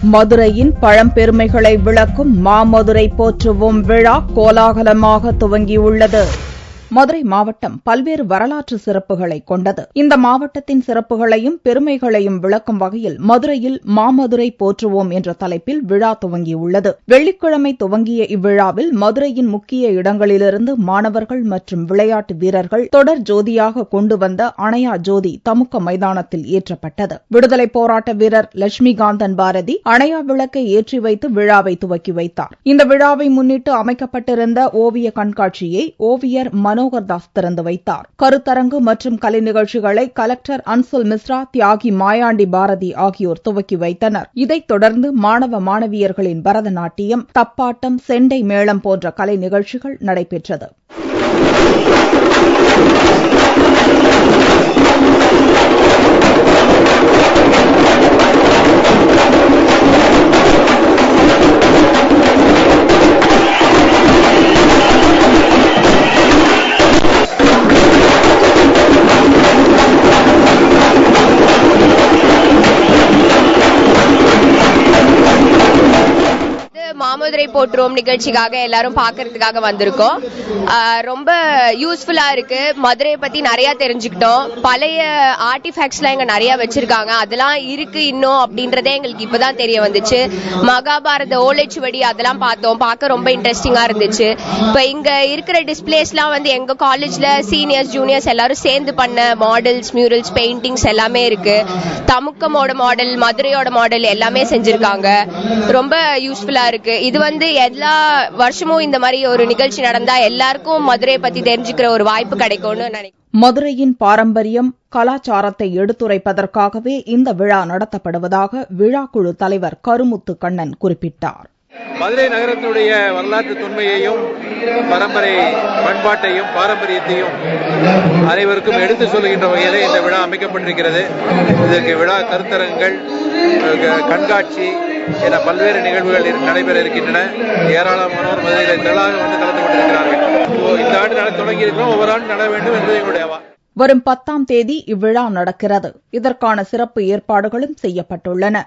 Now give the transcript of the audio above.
மதுரையின் பழம்பெருமைகளை விளக்கும் மாமதுரை போற்றுவோம் விழா கோலாகலமாக துவங்கியுள்ளது. மதுரை மாவட்டம் பல்வேறு வரலாற்று சிறப்புகளை கொண்டது. இந்த மாவட்டத்தின் சிறப்புகளையும் பெருமைகளையும் விளக்கும் வகையில் மதுரையில் மாமதுரை போற்றுவோம் என்ற தலைப்பில் விழா துவங்கியுள்ளது. வெள்ளிக்கிழமை துவங்கிய இவ்விழாவில் மதுரையின் முக்கிய இடங்களிலிருந்து மாணவர்கள் மற்றும் விளையாட்டு வீரர்கள் தொடர் ஜோதியாக கொண்டு வந்த அணையா ஜோதி தமுக்க மைதானத்தில் ஏற்றப்பட்டது. விடுதலை போராட்ட வீரர் லட்சுமிகாந்தன் பாரதி அணையா விளக்கை ஏற்றி வைத்து விழாவை துவக்கி வைத்தார். இந்த விழாவை முன்னிட்டு அமைக்கப்பட்டிருந்த ஓவிய கண்காட்சியை ஓவியர் மனோகர் தாஸ் திறந்து வைத்தார். கருத்தரங்கு மற்றும் கலை நிகழ்ச்சிகளை கலெக்டர் அன்சுல் மிஸ்ரா, தியாகி மாயாண்டி பாரதி ஆகியோர் துவக்கி வைத்தனர். இதைத் தொடர்ந்து மாணவ மாணவியர்களின் பரதநாட்டியம், தப்பாட்டம், செண்டை மேளம் போன்ற கலை நிகழ்ச்சிகள் நடைபெற்றது. மாமதுரை போற்றுவோம் நிகழ்ச்சிக்காக எல்லாரும் பாக்குறதுக்காக வந்திருக்கோம். ரொம்ப யூஸ்ஃபுல்லா இருக்கு. மதுரையை பத்தி நிறைய தெரிஞ்சுக்கிட்டோம். பழைய ஆர்டிஃபேக்ட்ஸ்லாம் இங்க நிறைய வச்சிருக்காங்க. அதெல்லாம் இருக்கு இன்னும் அப்படின்றதே எங்களுக்கு இப்பதான் தெரிய வந்துச்சு. மகாபாரத ஓலைச்சுவடி அதெல்லாம் பார்த்தோம். பார்க்க ரொம்ப இன்ட்ரெஸ்டிங்கா இருந்துச்சு. இப்ப இங்க இருக்கிற டிஸ்பிளேஸ்லாம் வந்து எங்க காலேஜ்ல சீனியர்ஸ் ஜூனியர்ஸ் எல்லாரும் சேர்ந்து பண்ண மாடல்ஸ், மியூரல்ஸ், பெயிண்டிங்ஸ் எல்லாமே இருக்கு. தமுக்கமோட மாடல், மதுரையோட மாடல் எல்லாமே செஞ்சிருக்காங்க. ரொம்ப யூஸ்ஃபுல்லா இருக்கு. இது வந்து எல்லா வருஷமும் இந்த மாதிரி ஒரு நிகழ்ச்சி நடந்தா எல்லாருக்கும் மதுரையை பத்தி தெரிஞ்சுக்கிற ஒரு வாய்ப்பு கிடைக்கும்னு நினைக்கிறேன். மதுரையின் பாரம்பரியம், கலாச்சாரத்தை எடுத்துரைப்பதற்காகவே இந்த விழா நடத்தப்படுவதாக விழாக்குழு தலைவர் கருமுத்து கண்ணன் குறிப்பிட்டார். மதுரை நகரத்தினுடைய வரலாற்று தொன்மையையும் பரம்பரை பண்பாட்டையும் பாரம்பரியத்தையும் அனைவருக்கும் எடுத்து சொல்லுகின்ற வகையிலே இந்த விழா அமைக்கப்பட்டிருக்கிறது. இதற்கு விழா கருத்தரங்குகள், கண்காட்சி என பல்வேறு நிகழ்வுகள் நடைபெற இருக்கின்றன. ஏராளமானோர் மதுரையில் திரளாக வந்து கலந்து கொண்டிருக்கிறார்கள். இந்த ஆண்டு தொடங்கி இருக்கிறோம். ஒவ்வொரு ஆண்டு நட வேண்டும் என்பது எங்களுடைய வரும் 10ஆம் தேதி இவ்விழா நடக்கிறது. இதற்கான சிறப்பு ஏற்பாடுகளும் செய்யப்பட்டுள்ளன.